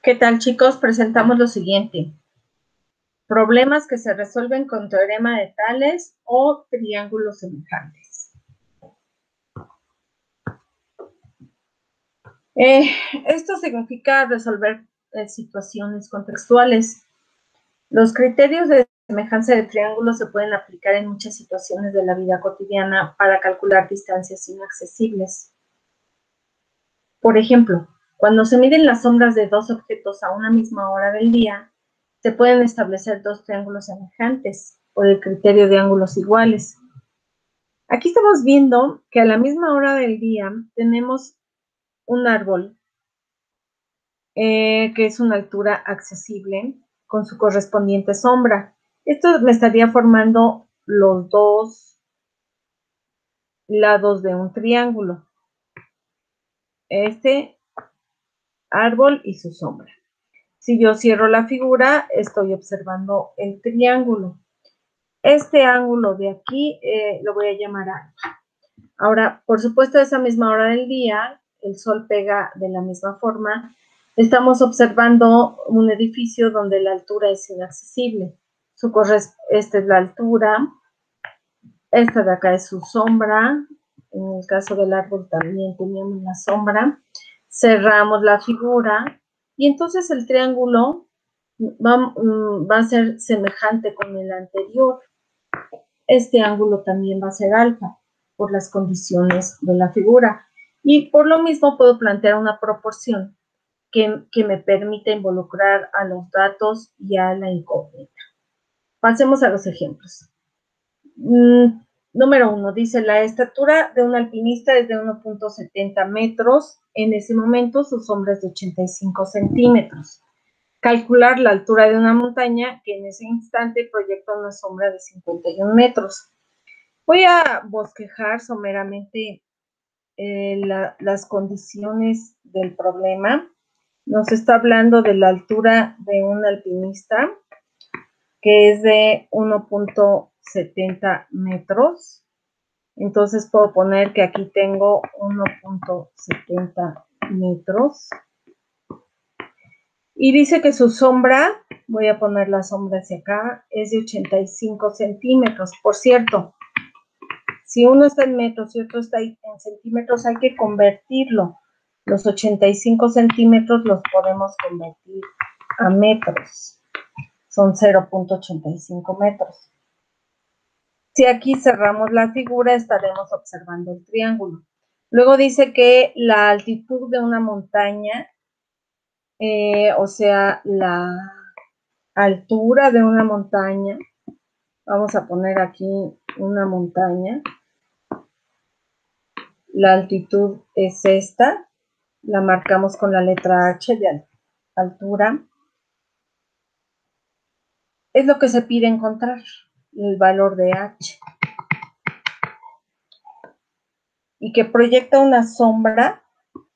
¿Qué tal, chicos? Presentamos lo siguiente. Problemas que se resuelven con teorema de Tales o triángulos semejantes. Esto significa resolver situaciones contextuales. Los criterios de semejanza de triángulos se pueden aplicar en muchas situaciones de la vida cotidiana para calcular distancias inaccesibles. Por ejemplo, cuando se miden las sombras de dos objetos a una misma hora del día, se pueden establecer dos triángulos semejantes por el criterio de ángulos iguales. Aquí estamos viendo que a la misma hora del día tenemos un árbol que es una altura accesible con su correspondiente sombra. Esto me estaría formando los dos lados de un triángulo. Este árbol y su sombra. Si yo cierro la figura, estoy observando el triángulo. Este ángulo de aquí lo voy a llamar alfa. Ahora, por supuesto, a esa misma hora del día, el sol pega de la misma forma. Estamos observando un edificio donde la altura es inaccesible. Esta es la altura. Esta de acá es su sombra. En el caso del árbol también teníamos la sombra. Cerramos la figura y entonces el triángulo va a ser semejante con el anterior. Este ángulo también va a ser alfa por las condiciones de la figura. Y por lo mismo puedo plantear una proporción que me permite involucrar a los datos y a la incógnita. Pasemos a los ejemplos. Número 1, dice la estatura de un alpinista es de 1.70 metros. En ese momento su sombra es de 85 centímetros. Calcular la altura de una montaña que en ese instante proyecta una sombra de 51 metros. Voy a bosquejar someramente las condiciones del problema. Nos está hablando de la altura de un alpinista, que es de 1.70 metros. Entonces puedo poner que aquí tengo 1.70 metros. Y dice que su sombra, voy a poner la sombra hacia acá, es de 85 centímetros. Por cierto, si uno está en metros y otro está en centímetros, hay que convertirlo. Los 85 centímetros los podemos convertir a metros. Son 0.85 metros. Si aquí cerramos la figura, estaremos observando el triángulo. Luego dice que la altitud de una montaña, o sea, la altura de una montaña, vamos a poner aquí una montaña. La altitud es esta, la marcamos con la letra H de altura. Es lo que se pide encontrar, el valor de H. Y que proyecta una sombra,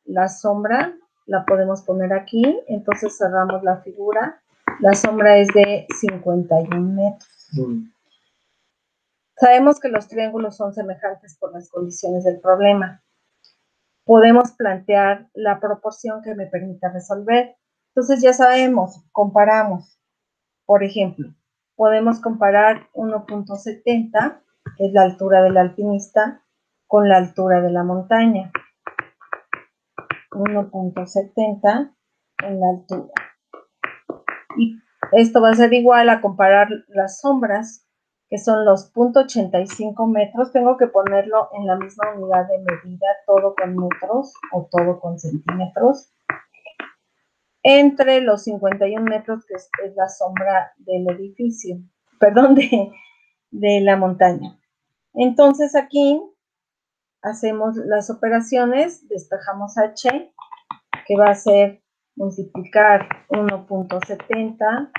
la sombra la podemos poner aquí, entonces cerramos la figura. La sombra es de 51 metros. Sabemos que los triángulos son semejantes por las condiciones del problema. Podemos plantear la proporción que me permita resolver. Entonces ya sabemos, comparamos. Por ejemplo, podemos comparar 1.70, que es la altura del alpinista, con la altura de la montaña. 1.70 en la altura. Y esto va a ser igual a comparar las sombras, que son los 0.85 metros. Tengo que ponerlo en la misma unidad de medida, todo con metros o todo con centímetros, entre los 51 metros, que es la sombra del edificio, perdón, de la montaña. Entonces aquí hacemos las operaciones, despejamos H, que va a ser multiplicar 1.70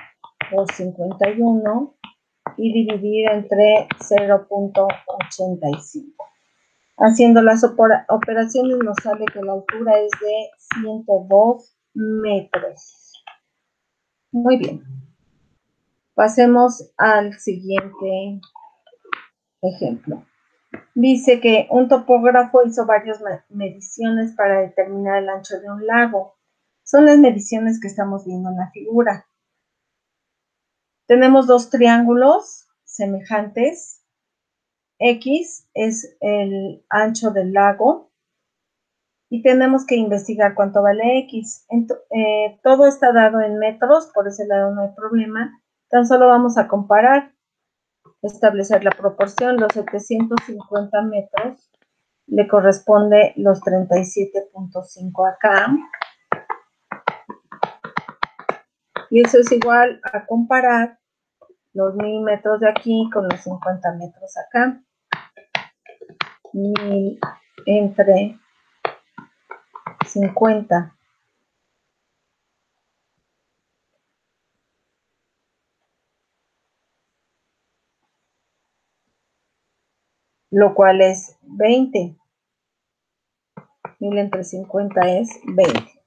por 51 y dividir entre 0.85. Haciendo las operaciones nos sale que la altura es de 102 metros. Muy bien. Pasemos al siguiente ejemplo. Dice que un topógrafo hizo varias mediciones para determinar el ancho de un lago. Son las mediciones que estamos viendo en la figura. Tenemos dos triángulos semejantes. X es el ancho del lago y tenemos que investigar cuánto vale X. Todo está dado en metros, por ese lado no hay problema. Tan solo vamos a comparar, establecer la proporción. Los 750 metros le corresponde los 37.5 acá. Y eso es igual a comparar los 1000 metros de aquí con los 50 metros acá. 1000 entre 50. Lo cual es 20. 1000 entre 50 es 20.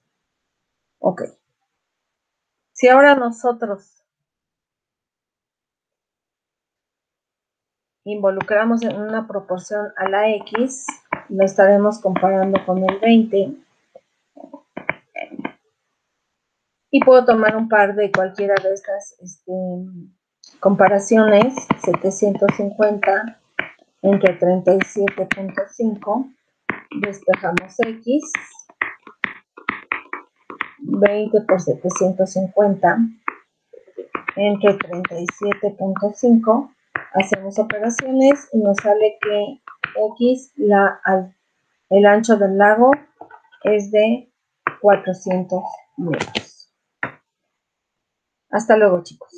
Ok. Si ahora nosotros involucramos en una proporción a la X, lo estaremos comparando con el 20. Y puedo tomar un par de cualquiera de estas comparaciones. 750 entre 37.5. Despejamos X. 20 por 750 entre 37.5. Hacemos operaciones y nos sale que X, el ancho del lago, es de 400 metros. Hasta luego, chicos.